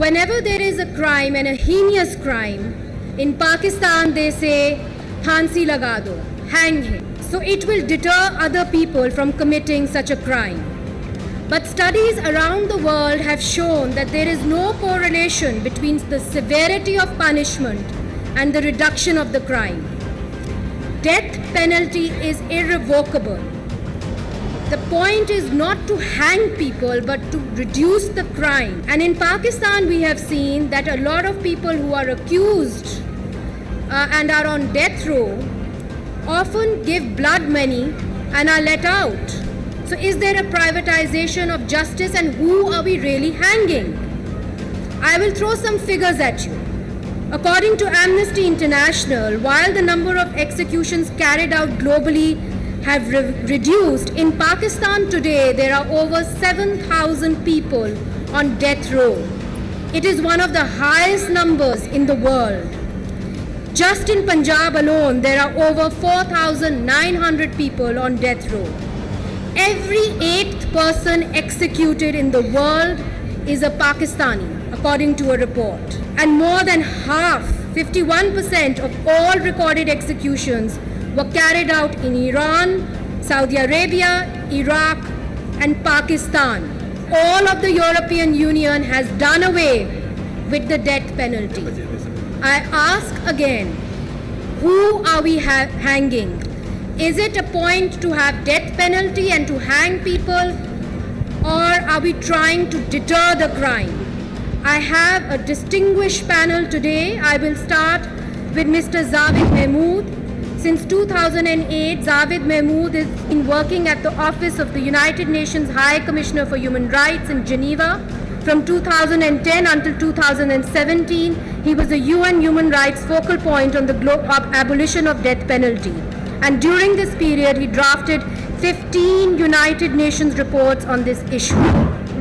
Whenever there is a crime and a heinous crime, in Pakistan they say, "Phansi laga do," hang him. So it will deter other people from committing such a crime. But studies around the world have shown that there is no correlation between the severity of punishment and the reduction of the crime. Death penalty is irrevocable. The point is not to hang people, but to reduce the crime. And in Pakistan, we have seen that a lot of people who are accused and are on death row often give blood money and are let out. So is there a privatization of justice, and who are we really hanging? I will throw some figures at you. According to Amnesty International, while the number of executions carried out globally have reduced, in Pakistan today there are over 7,000 people on death row. It is one of the highest numbers in the world. Just in Punjab alone, there are over 4,900 people on death row. Every 8th person executed in the world is a Pakistani, according to a report. And more than half, 51% of all recorded executions were carried out in Iran, Saudi Arabia, Iraq, and Pakistan. All of the European Union has done away with the death penalty. I ask again, who are we hanging? Is it a point to have death penalty and to hang people, or are we trying to deter the crime? I have a distinguished panel today. I will start with Mr. Zavid Mahmood. Since 2008, Zavid Mahmood has been working at the Office of the United Nations High Commissioner for Human Rights in Geneva. From 2010 until 2017, he was the UN Human Rights focal point on the abolition of death penalty. And during this period, he drafted 15 United Nations reports on this issue.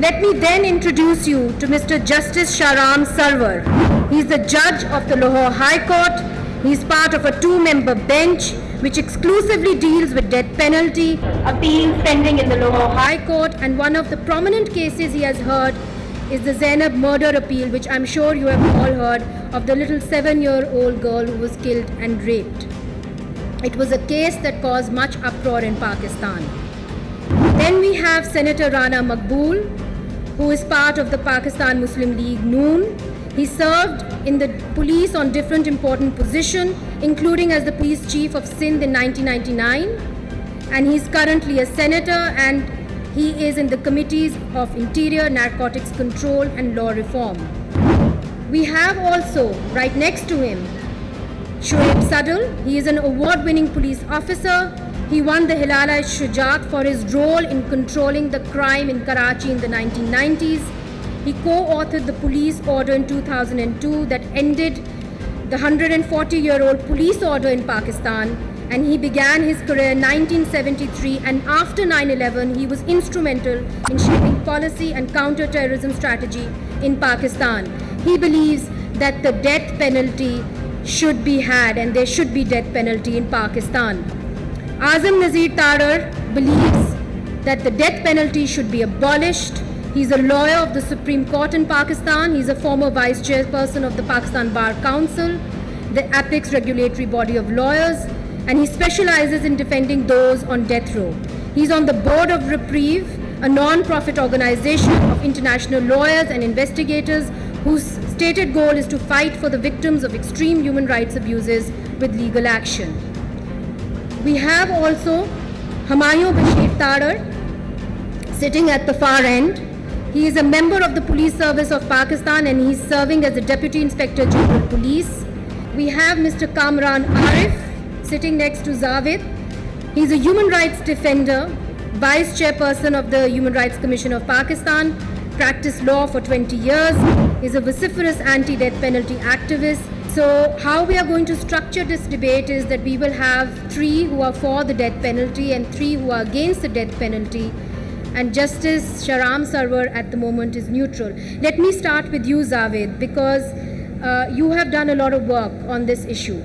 Let me then introduce you to Mr. Justice Shahram Sarwar. He is the judge of the Lahore High Court. He is part of a 2-member bench which exclusively deals with death penalty, appeals pending in the Lahore High Court, and one of the prominent cases he has heard is the Zainab murder appeal, which I'm sure you have all heard of, the little 7-year-old girl who was killed and raped. It was a case that caused much uproar in Pakistan. Then we have Senator Rana Maqbool, who is part of the Pakistan Muslim League Noon. He served in the police on different important positions, including as the police chief of Sindh in 1999. And he's currently a senator, and he is in the committees of Interior, Narcotics Control and Law Reform. We have also, right next to him, Shoaib Sadal. He is an award-winning police officer. He won the Hilala Shujaat for his role in controlling the crime in Karachi in the 1990s. He co-authored the police order in 2002 that ended the 140-year-old police order in Pakistan, and he began his career in 1973, and after 9/11 he was instrumental in shaping policy and counter-terrorism strategy in Pakistan. He believes that the death penalty should be had, and there should be death penalty in Pakistan. Azam Nazir Tarar believes that the death penalty should be abolished. He's a lawyer of the Supreme Court in Pakistan. He's a former vice chairperson of the Pakistan Bar Council, the apex regulatory body of lawyers, and he specializes in defending those on death row. He's on the board of Reprieve, a non-profit organization of international lawyers and investigators whose stated goal is to fight for the victims of extreme human rights abuses with legal action. We have also Humayun Bashir Tarar sitting at the far end. He is a member of the Police Service of Pakistan, and he's serving as the Deputy Inspector General Police. We have Mr. Kamran Arif sitting next to Zavid. He's a human rights defender, Vice Chairperson of the Human Rights Commission of Pakistan, practiced law for 20 years, is a vociferous anti-death penalty activist. So how we are going to structure this debate is that we will have 3 who are for the death penalty and 3 who are against the death penalty, and Justice Shahram Sarwar at the moment is neutral. Let me start with you, Zavid, because you have done a lot of work on this issue.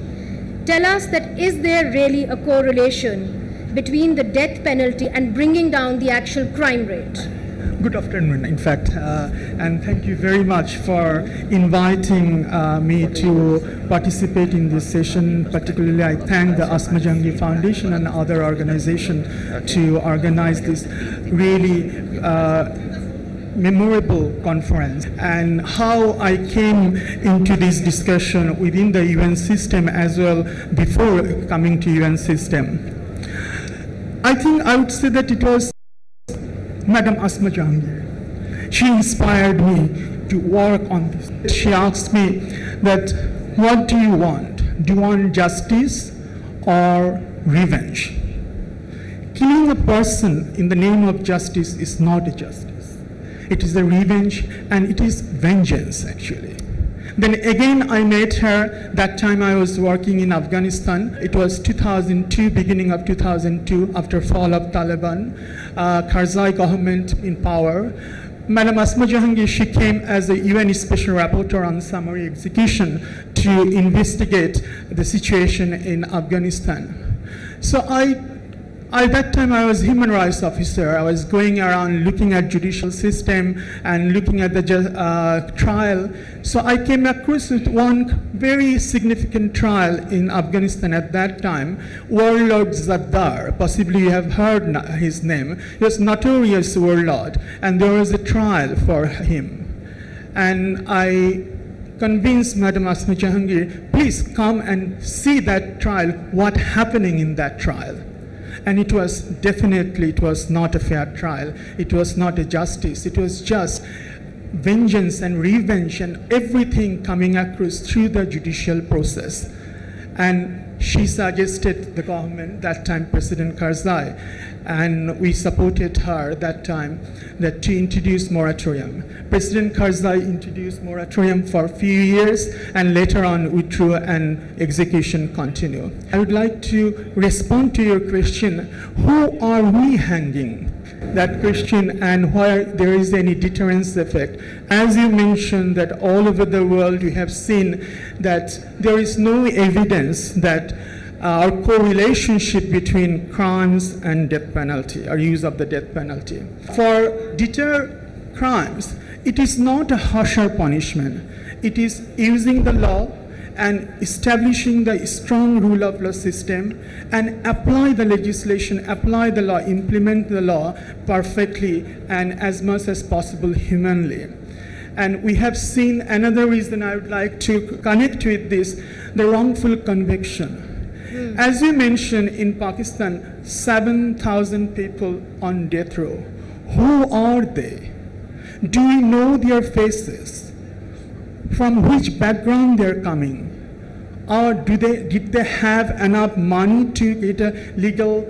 Tell us that is there really a correlation between the death penalty and bringing down the actual crime rate? Good afternoon, in fact, and thank you very much for inviting me to participate in this session. Particularly, I thank the Aaj Jahangir Foundation and other organizations to organize this really memorable conference, and how I came into this discussion within the UN system as well before coming to UN system. I think I would say that it was Madam Aaj Jahangir. She inspired me to work on this. She asked me that, what do you want? Do you want justice or revenge? Killing a person in the name of justice is not a justice. It is a revenge, and it is vengeance, actually. Then again, I met her. That time I was working in Afghanistan. It was 2002, beginning of 2002, after fall of Taliban, Karzai government in power. Madam Aaj Jahangir, she came as a UN Special Rapporteur on summary execution to investigate the situation in Afghanistan. So at that time, I was human rights officer. I was going around looking at judicial system and looking at the trial. So I came across with one very significant trial in Afghanistan at that time, Warlord Zardar. Possibly you have heard his name. He was a notorious warlord, and there was a trial for him. And I convinced Madam Aaj Jahangir, please come and see that trial, what happening in that trial. And it was definitely, it was not a fair trial. It was not a justice. It was just vengeance and revenge and everything coming across through the judicial process. And she suggested the government, that time President Karzai, and we supported her that time, that to introduce moratorium. President Karzai introduced moratorium for a few years, and later on withdrew and execution continued. I would like to respond to your question, who are we hanging? That question, and where there is any deterrence effect. As you mentioned, that all over the world we have seen that there is no evidence that our correlationship between crimes and death penalty, or use of the death penalty. For deter crimes, it is not a harsher punishment. It is using the law and establishing the strong rule of law system and apply the legislation, apply the law, implement the law perfectly and as much as possible humanly. And we have seen another reason I would like to connect with this, the wrongful conviction. As you mentioned, in Pakistan, 7,000 people on death row. Who are they? Do we know their faces? From which background they're coming? Or did they have enough money to get a legal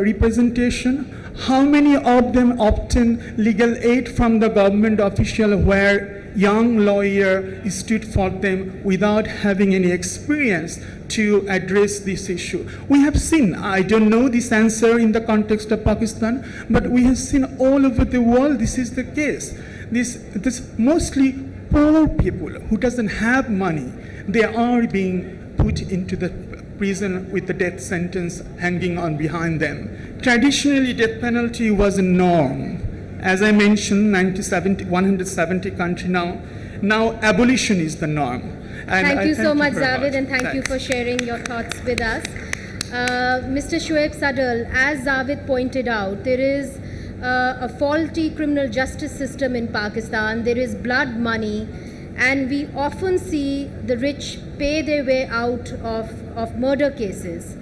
representation? How many of them obtain legal aid from the government official where young lawyer stood for them without having any experience to address this issue? We have seen, I don't know this answer in the context of Pakistan, but we have seen all over the world this is the case. This mostly poor people who doesn't have money, they are being put into the prison with the death sentence hanging on behind them. Traditionally, death penalty was a norm. As I mentioned, 170 countries now. Now abolition is the norm. And thank you so much, Javed, and thank you for sharing your thoughts with us. Mr. Shoaib Sadal, as Javed pointed out, there is a faulty criminal justice system in Pakistan. There is blood money, and we often see the rich pay their way out of murder cases.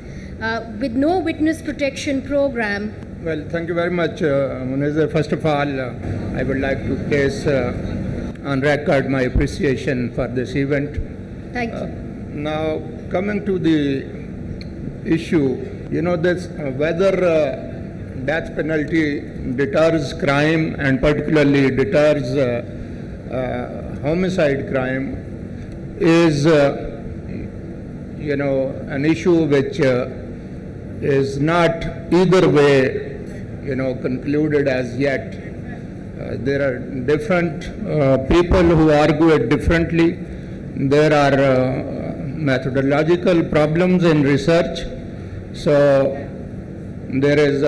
With no witness protection program. Well, thank you very much, Munizae. First of all, I would like to place on record my appreciation for this event. Thank you. Now, coming to the issue, you know, this whether death penalty deters crime and particularly deters homicide crime is, you know, an issue which is not either way, you know, concluded as yet. There are different people who argue it differently. There are methodological problems in research. So there is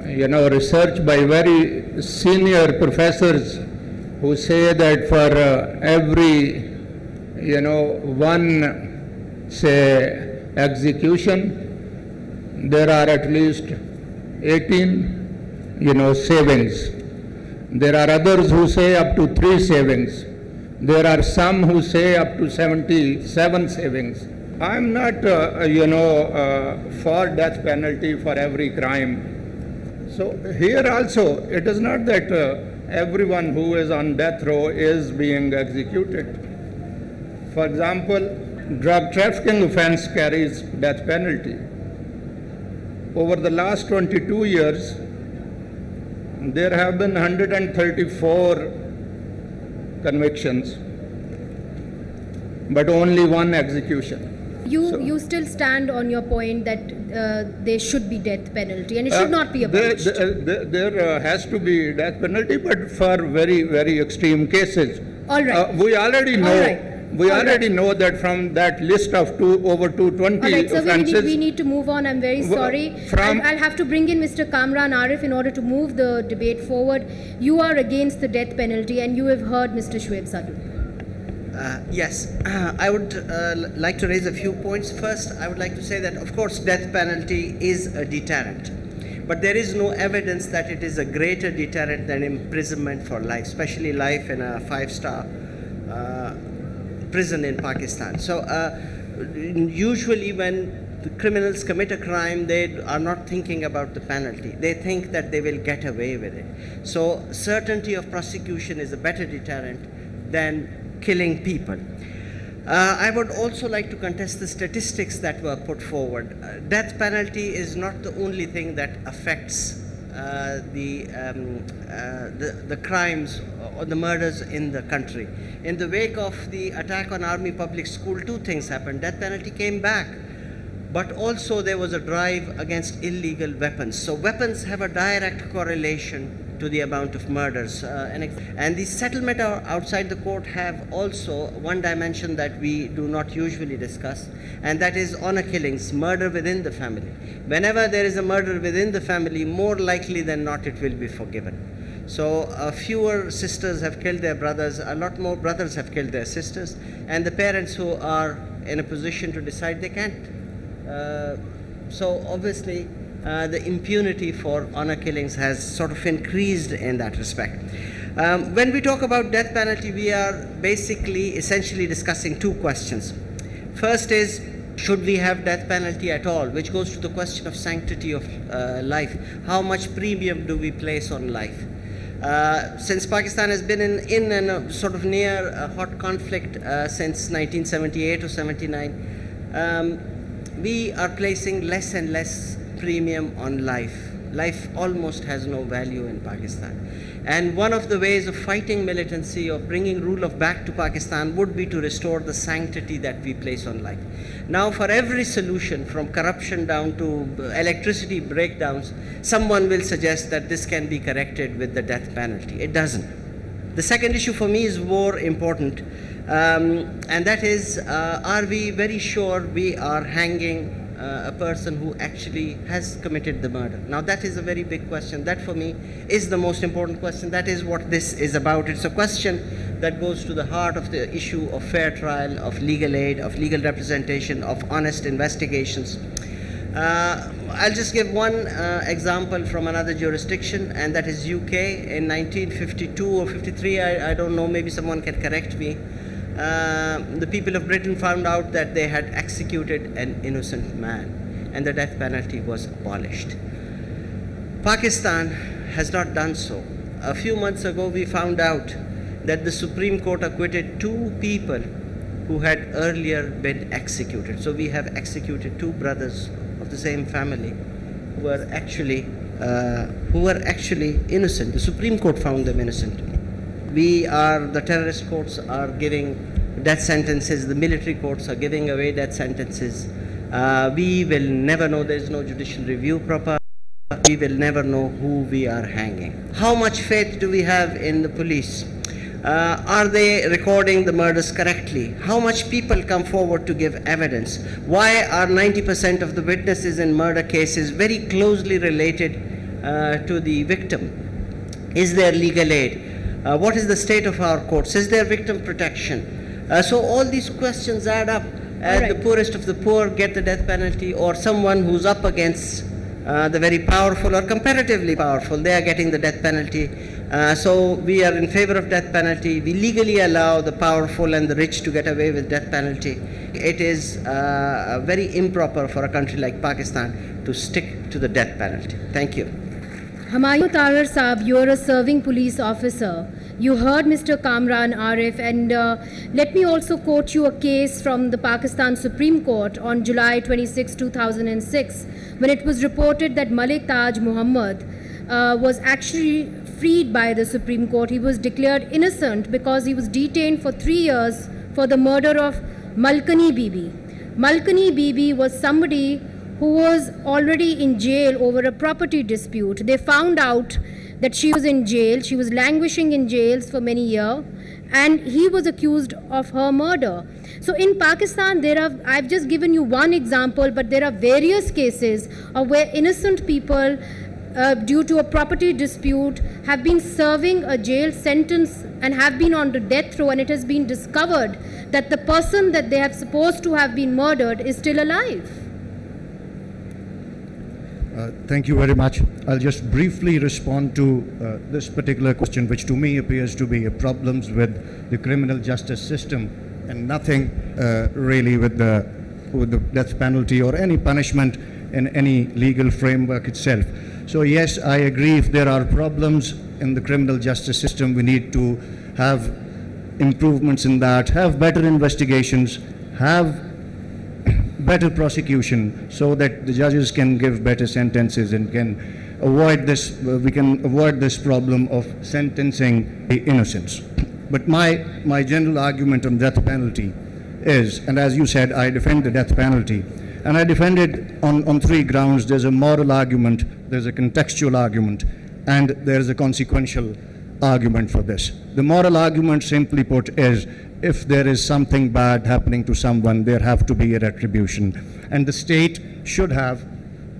research by very senior professors who say that for every, one, say, execution, there are at least 18, savings. There are others who say up to 3 savings. There are some who say up to 77 savings. I'm not, for death penalty for every crime. So here also, it is not that everyone who is on death row is being executed. For example, drug trafficking offense carries death penalty. Over the last 22 years, there have been 134 convictions, but only 1 execution. You still stand on your point that there should be death penalty and it should not be abolished. There has to be death penalty, but for very, very extreme cases. All right. We already know. All right. We already know that from that list of over 220 All right, so offences. we need to move on. I'm very sorry. I'll have to bring in Mr. Kamran Arif in order to move the debate forward. You are against the death penalty and you have heard Mr. Shoaib Sadhu. Yes, I would like to raise a few points. First, I would like to say that, of course, death penalty is a deterrent. But there is no evidence that it is a greater deterrent than imprisonment for life, especially life in a 5-star prison in Pakistan. So usually when the criminals commit a crime, they are not thinking about the penalty. They think that they will get away with it. So certainty of prosecution is a better deterrent than killing people. I would also like to contest the statistics that were put forward. Death penalty is not the only thing that affects the crimes or the murders in the country. In the wake of the attack on Army Public School, 2 things happened. Death penalty came back, but also there was a drive against illegal weapons. So weapons have a direct correlation to the amount of murders. And the settlement outside the court have also one dimension that we do not usually discuss, and that is honor killings, murder within the family. Whenever there is a murder within the family, more likely than not it will be forgiven. So fewer sisters have killed their brothers, a lot more brothers have killed their sisters, and the parents who are in a position to decide, they can't. So obviously, the impunity for honor killings has sort of increased in that respect. When we talk about death penalty, we are basically essentially discussing 2 questions. First is, should we have death penalty at all, which goes to the question of sanctity of life. How much premium do we place on life? Since Pakistan has been in a sort of near hot conflict since 1978 or 79, we are placing less and less premium on life. Life almost has no value in Pakistan. And one of the ways of fighting militancy, of bringing rule of back to Pakistan, would be to restore the sanctity that we place on life. Now, for every solution, from corruption down to electricity breakdowns, someone will suggest that this can be corrected with the death penalty. It doesn't. The second issue for me is more important, and that is, are we very sure we are hanging a person who actually has committed the murder? Now that is a very big question. That for me is the most important question. That is what this is about. It's a question that goes to the heart of the issue of fair trial, of legal aid, of legal representation, of honest investigations. I'll just give one example from another jurisdiction, and that is UK. In 1952 or 53, I don't know, maybe someone can correct me. The people of Britain found out that they had executed an innocent man, and the death penalty was abolished. Pakistan has not done so. A few months ago, we found out that the Supreme Court acquitted 2 people who had earlier been executed. So we have executed 2 brothers of the same family who were actually innocent. The Supreme Court found them innocent. The terrorist courts are giving death sentences, the military courts are giving away death sentences. We will never know, there is no judicial review proper. We will never know who we are hanging. How much faith do we have in the police? Are they recording the murders correctly? How much people come forward to give evidence? Why are 90% of the witnesses in murder cases very closely related to the victim? Is there legal aid? What is the state of our courts? Is there victim protection? So all these questions add up. The poorest of the poor get the death penalty, or someone who's up against the very powerful or comparatively powerful, they are getting the death penalty. So we are in favor of death penalty. We legally allow the powerful and the rich to get away with death penalty. It is very improper for a country like Pakistan to stick to the death penalty. Thank you. Humayun Tarar Saab, you are a serving police officer. You heard Mr. Kamran Arif, and let me also quote you a case from the Pakistan Supreme Court on July 26, 2006, when it was reported that Malik Taj Muhammad was actually freed by the Supreme Court. He was declared innocent because he was detained for 3 years for the murder of Malkani Bibi. Malkani Bibi was somebody who was already in jail over a property dispute. They found out that she was in jail. She was languishing in jails for many years, and he was accused of her murder. So in Pakistan, I've just given you one example, but there are various cases of where innocent people, due to a property dispute, have been serving a jail sentence and have been on the death row, and it has been discovered that the person that they have supposed to have been murdered is still alive. Thank you very much. I'll just briefly respond to this particular question, which to me appears to be problems with the criminal justice system and nothing really with the death penalty or any punishment in any legal framework itself. So yes, I agree, if there are problems in the criminal justice system, we need to have improvements in that, have better investigations, have better prosecution, so that the judges can give better sentences and can avoid this, we can avoid this problem of sentencing the innocents. But my general argument on death penalty is, and as you said, I defend the death penalty, and I defend it on 3 grounds. There's a moral argument, there's a contextual argument, and there's a consequential argument for this. The moral argument, simply put, is if there is something bad happening to someone, there have to be a retribution, and the state should have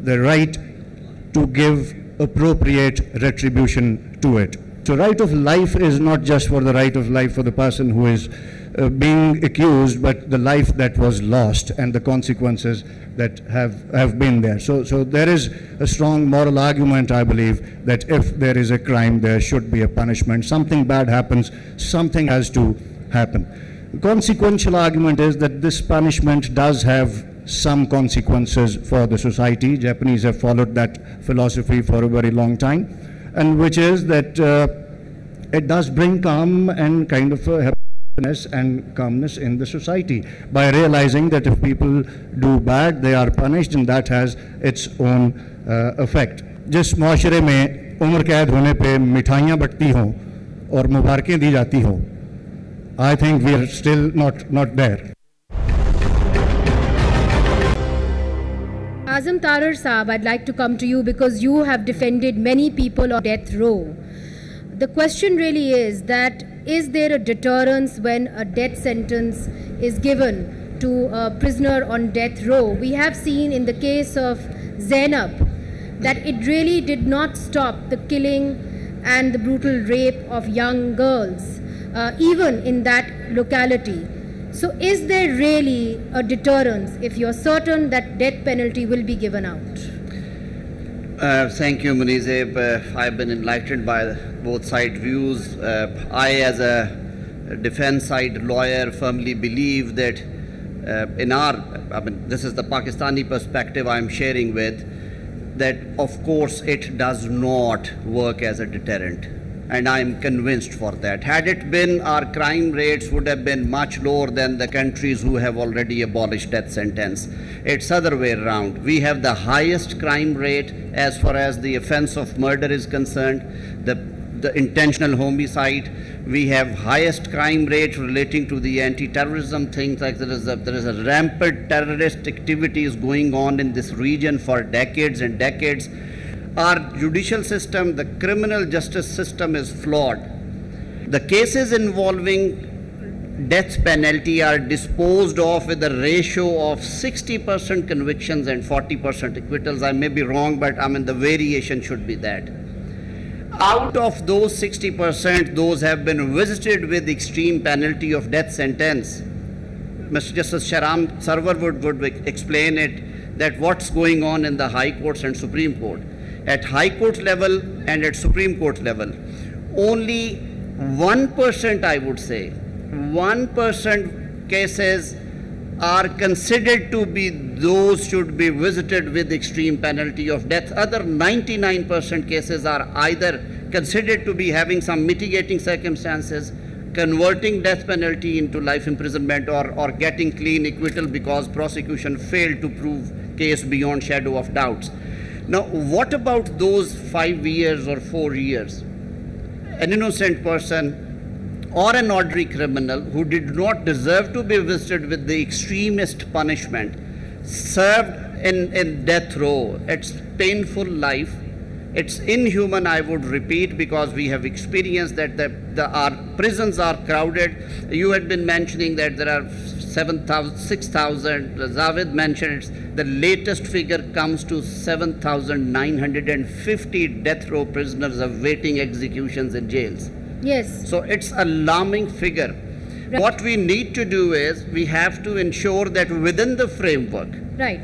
the right to give appropriate retribution to it. So right of life is not just for the right of life for the person who is being accused, but the life that was lost and the consequences that have been there. So there is a strong moral argument, I believe, that if there is a crime, there should be a punishment. Something bad happens, something has to happen. The consequential argument is that this punishment does have some consequences for the society. Japanese have followed that philosophy for a very long time, and which is that it does bring calm and kind of happiness and calmness in the society by realizing that if people do bad, they are punished, and that has its own effect. जिस माशरे में उम्र कैद होने पे मिठाइयाँ बंटती हों और मुबारकें दी जाती हों, I think we are still not there. Azam Tarar Saab, I'd like to come to you because you have defended many people on death row. The question really is that, is there a deterrence when a death sentence is given to a prisoner on death row? We have seen in the case of Zainab that it really did not stop the killing and the brutal rape of young girls, even in that locality. So is there really a deterrence if you're certain that death penalty will be given out? Thank you, Munizae. I've been enlightened by both side views. I, as a defense side lawyer, firmly believe that this is the Pakistani perspective I'm sharing with, that of course it does not work as a deterrent. And I'm convinced for that. Had it been, our crime rates would have been much lower than the countries who have already abolished death sentence. It's other way around. We have the highest crime rate as far as the offense of murder is concerned, the intentional homicide. We have highest crime rate relating to the anti-terrorism things, like there is a rampant terrorist activities going on in this region for decades and decades. Our judicial system, the criminal justice system, is flawed. The cases involving death penalty are disposed of with a ratio of 60% convictions and 40% acquittals. I may be wrong, but I mean the variation should be that. Out of those 60%, those have been visited with extreme penalty of death sentence. Mr. Justice Sharam Sarwar would explain it, that what's going on in the High Courts and Supreme Court. At High Court level and at Supreme Court level, only 1%, I would say, 1% cases are considered to be those should be visited with extreme penalty of death. Other 99% cases are either considered to be having some mitigating circumstances, converting death penalty into life imprisonment, or getting clean acquittal because prosecution failed to prove case beyond shadow of doubts. Now, what about those 5 years or 4 years? An innocent person or an ordinary criminal who did not deserve to be visited with the extremist punishment, served in death row. It's painful life. It's inhuman, I would repeat, because we have experienced that our prisons are crowded. You had been mentioning that there are 7,000, 6,000. Javed mentioned the latest figure comes to 7,950 death row prisoners awaiting executions in jails. Yes. So it's alarming figure. Right. What we need to do is we have to ensure that within the framework, Right.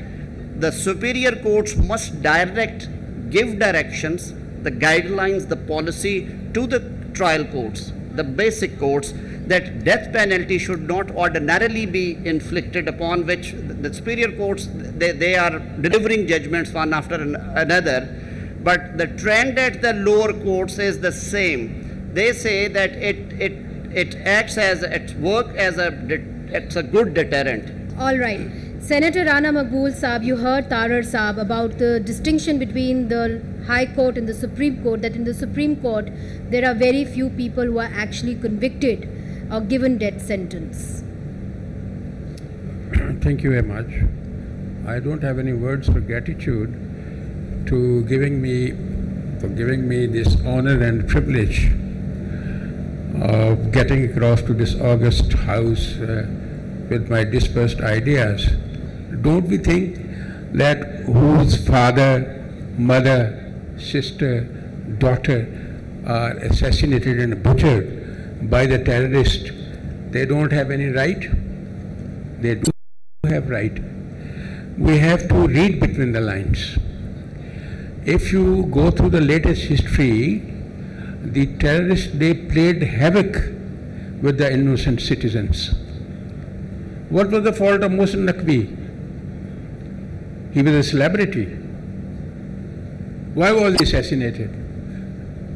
the superior courts must give directions, the guidelines, the policy to the trial courts, the basic courts, that death penalty should not ordinarily be inflicted upon, which the superior courts, they are delivering judgments one after another, but the trend at the lower courts is the same. They say that it acts as, it's a good deterrent. All right. Senator Rana Maqbool Saab, you heard Tarar Saab about the distinction between the High Court and the Supreme Court, that in the Supreme Court there are very few people who are actually convicted or given death sentence. Thank you very much. I don't have any words for gratitude for giving me this honor and privilege of getting across to this august house with my dispersed ideas. Don't we think that whose father, mother, sister, daughter are assassinated and butchered by the terrorist, they don't have any right? They do have right. We have to read between the lines. If you go through the latest history, the terrorists, they played havoc with the innocent citizens. What was the fault of Mohsen Naqvi? He was a celebrity. Why was he assassinated?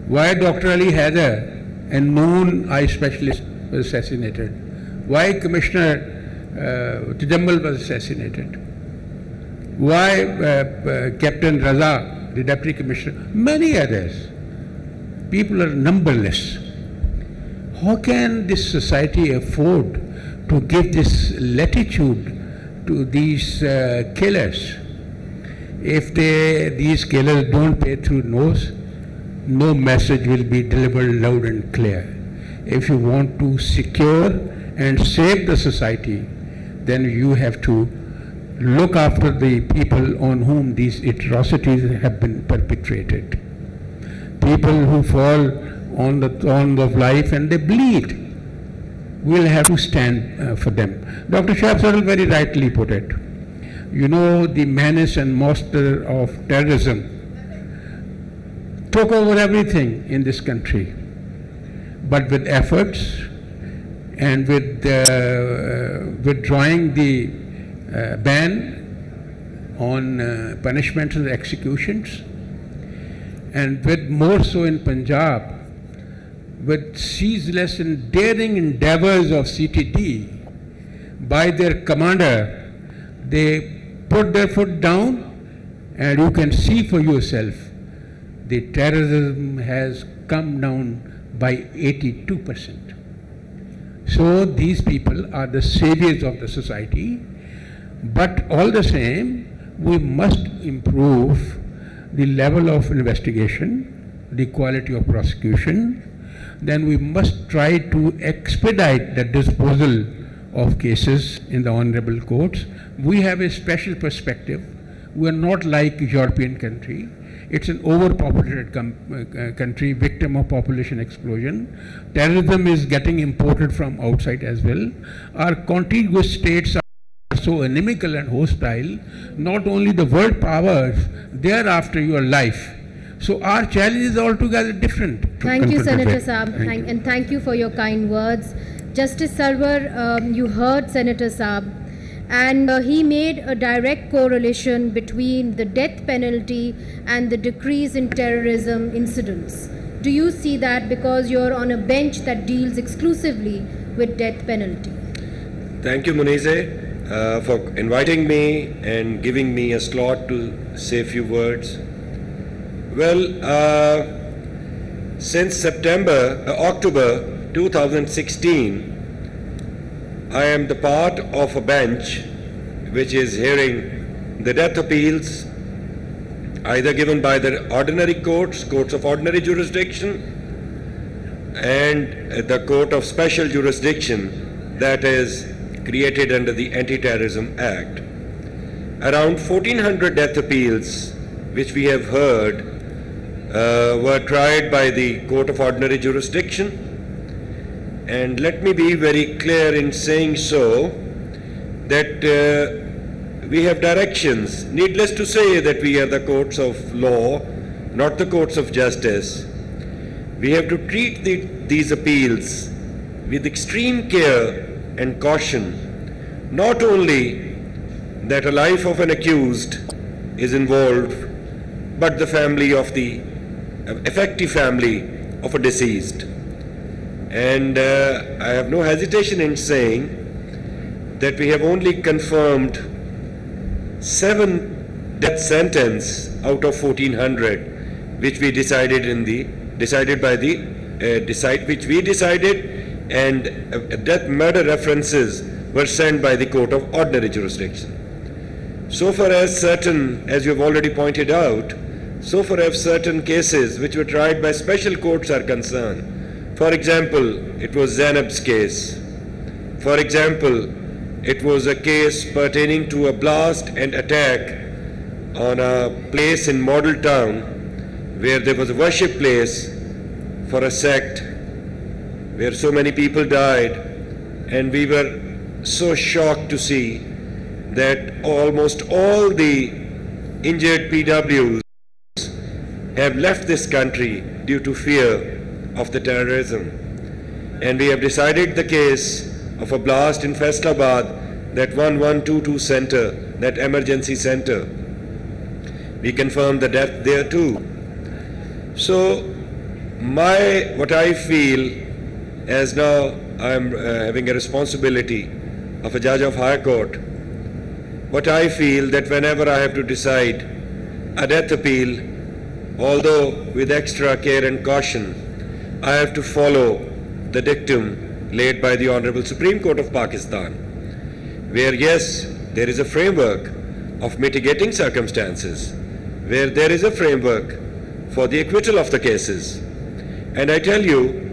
Why Dr. Ali Haider, a known eye specialist, was assassinated? Why Commissioner Tajammal was assassinated? Why Captain Raza, the Deputy Commissioner? Many others. People are numberless. How can this society afford to give this latitude to these killers? If these killers don't pay through nose, no message will be delivered loud and clear. If you want to secure and save the society, then you have to look after the people on whom these atrocities have been perpetrated. People who fall on the thorn of life and they bleed, we'll have to stand for them. Dr. Shahab very rightly put it. You know, the menace and monster of terrorism took over everything in this country. But with efforts and with withdrawing the ban on punishments and executions, and with more so in Punjab, with ceaseless and daring endeavors of CTD by their commander, they put their foot down, and you can see for yourself, the terrorism has come down by 82%. So these people are the saviors of the society, but all the same, we must improve the level of investigation, the quality of prosecution, then we must try to expedite the disposal of cases in the honorable courts. We have a special perspective. We are not like European country. It's an overpopulated country, victim of population explosion. Terrorism is getting imported from outside as well. Our contiguous states are so inimical and hostile. Not only the world powers, they are after your life. So our challenge is altogether different. Thank you, Senator Saab, and thank you for your kind words. Justice Sarwar, you heard Senator Saab, and he made a direct correlation between the death penalty and the decrease in terrorism incidents. Do you see that, because you're on a bench that deals exclusively with death penalty? Thank you, Munizae, for inviting me and giving me a slot to say a few words. Well, since October 2016, I am the part of a bench which is hearing the death appeals either given by the ordinary courts of ordinary jurisdiction, and the court of special jurisdiction that is created under the Anti-Terrorism Act. Around 1400 death appeals which we have heard were tried by the court of ordinary jurisdiction. And let me be very clear in saying so, that we have directions. Needless to say that we are the courts of law, not the courts of justice. We have to treat these appeals with extreme care and caution. Not only that a life of an accused is involved, but the family of the effective family of a deceased. And I have no hesitation in saying that we have only confirmed 7 death sentences out of 1400, which we decided and death murder references were sent by the court of ordinary jurisdiction. So far as certain, as you have already pointed out, so far as certain cases which were tried by special courts are concerned. For example, it was Zainab's case. For example, it was a case pertaining to a blast and attack on a place in Model Town where there was a worship place for a sect where so many people died, and we were so shocked to see that almost all the injured PWs have left this country due to fear of the terrorism. And we have decided the case of a blast in Faisalabad, that 1122 center, that emergency center. We confirmed the death there too. So what I feel, as now I am having a responsibility of a judge of high court, what I feel that whenever I have to decide a death appeal, although with extra care and caution, I have to follow the dictum laid by the Honorable Supreme Court of Pakistan, where yes, there is a framework of mitigating circumstances, where there is a framework for the acquittal of the cases. And I tell you,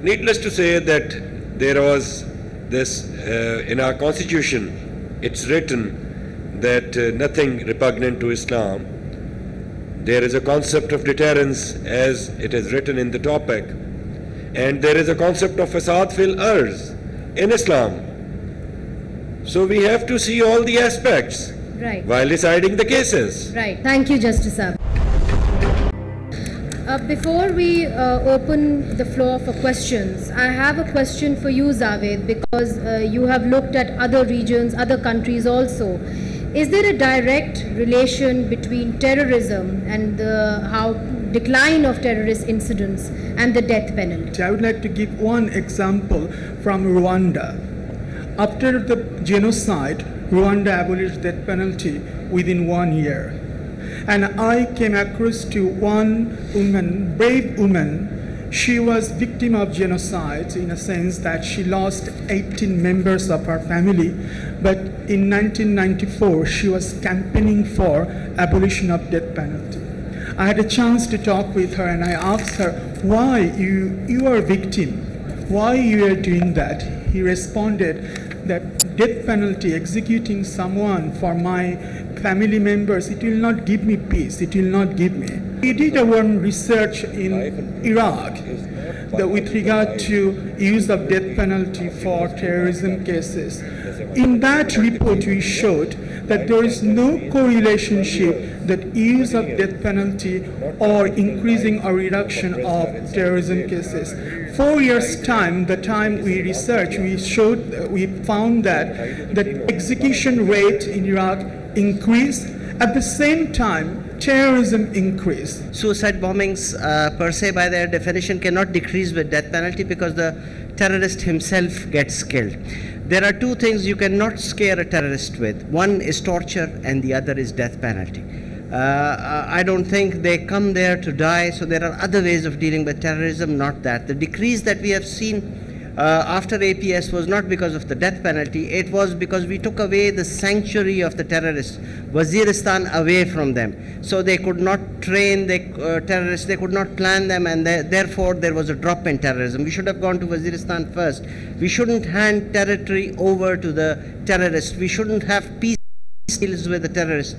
needless to say that there was this, in our constitution, it's written that nothing repugnant to Islam. There is a concept of deterrence as it is written in the topic, and there is a concept of fasad fil arz in Islam. So we have to see all the aspects while deciding the cases. Right. Thank you, Justice Saab. Before we open the floor for questions, I have a question for you, Javed, because you have looked at other regions, other countries also. Is there a direct relation between terrorism and the decline of terrorist incidents and the death penalty? I would like to give one example from Rwanda. After the genocide, Rwanda abolished death penalty within 1 year. And I came across to one woman, brave woman. She was victim of genocide in a sense that she lost 18 members of her family. But in 1994, she was campaigning for abolition of death penalty. I had a chance to talk with her, and I asked her, why you are a victim? Why you are doing that? He responded that death penalty, executing someone for my family members, it will not give me peace, it will not give me. We did our own research in Iraq with regard to use of death penalty for terrorism cases. In that report we showed that there is no correlation that use of death penalty or increasing or reduction of terrorism cases. 4 years' time, the time we researched, we found that the execution rate in Iraq increased. At the same time, terrorism increased. Suicide bombings per se by their definition cannot decrease with death penalty because the terrorist himself gets killed. There are two things you cannot scare a terrorist with. One is torture and the other is death penalty. I don't think they come there to die, so there are other ways of dealing with terrorism, not that. The decrease that we have seen after APS was not because of the death penalty, it was because we took away the sanctuary of the terrorists, Waziristan, away from them. So they could not train the terrorists, they could not plan them, and therefore there was a drop in terrorism. We should have gone to Waziristan first. We shouldn't hand territory over to the terrorists. We shouldn't have peace deals with the terrorists.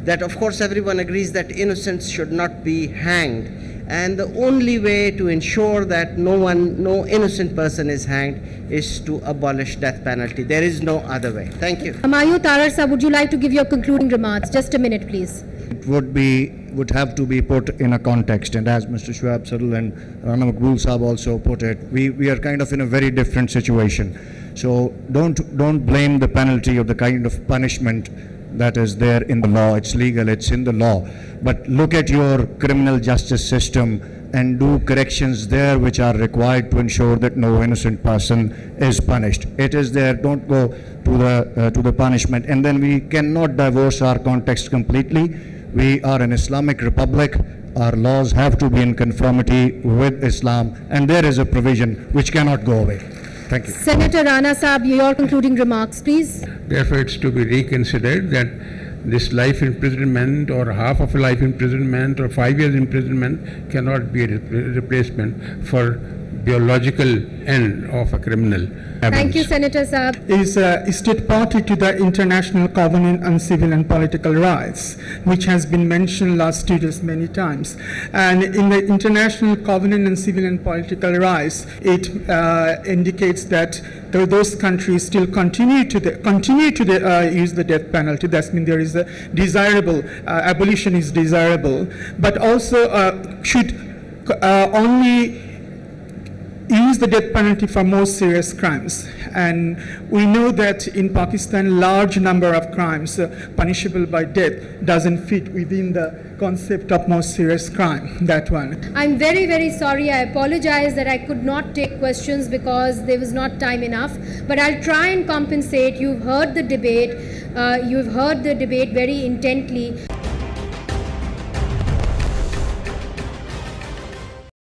That of course everyone agrees that innocents should not be hanged. And the only way to ensure that no innocent person is hanged is to abolish death penalty. There is no other way. Thank you. Humayun Tarar Sahab, would you like to give your concluding remarks? Just a minute, please. It would have to be put in a context, and as Mr. Shuaib Sadul and Rana Maqbool Sahab also put it, we are kind of in a very different situation. So don't blame the penalty of the kind of punishment that is there in the law. It's legal, it's in the law. But look at your criminal justice system and do corrections there which are required to ensure that no innocent person is punished. It is there. Don't go to the punishment. And then we cannot divorce our context completely. We are an Islamic republic. Our laws have to be in conformity with Islam, and there is a provision which cannot go away. Thank you. Senator Rana Sahab, your concluding remarks, please. Therefore, it's to be reconsidered that this life imprisonment or half of a life imprisonment or 5 years imprisonment cannot be a replacement for biological end of a criminal. Thank you, Senator Saab. Is a state party to the International Covenant on Civil and Political Rights, which has been mentioned last 2 days many times. And in the International Covenant on Civil and Political Rights, it indicates that those countries still continue to use the death penalty. That means there is a desirable, abolition is desirable, but also should only use the death penalty for more serious crimes. And we know that in Pakistan, large number of crimes punishable by death doesn't fit within the concept of most serious crime, that one. I'm very, very sorry. I apologize that I could not take questions because there was not time enough. But I'll try and compensate. You've heard the debate. You've heard the debate very intently.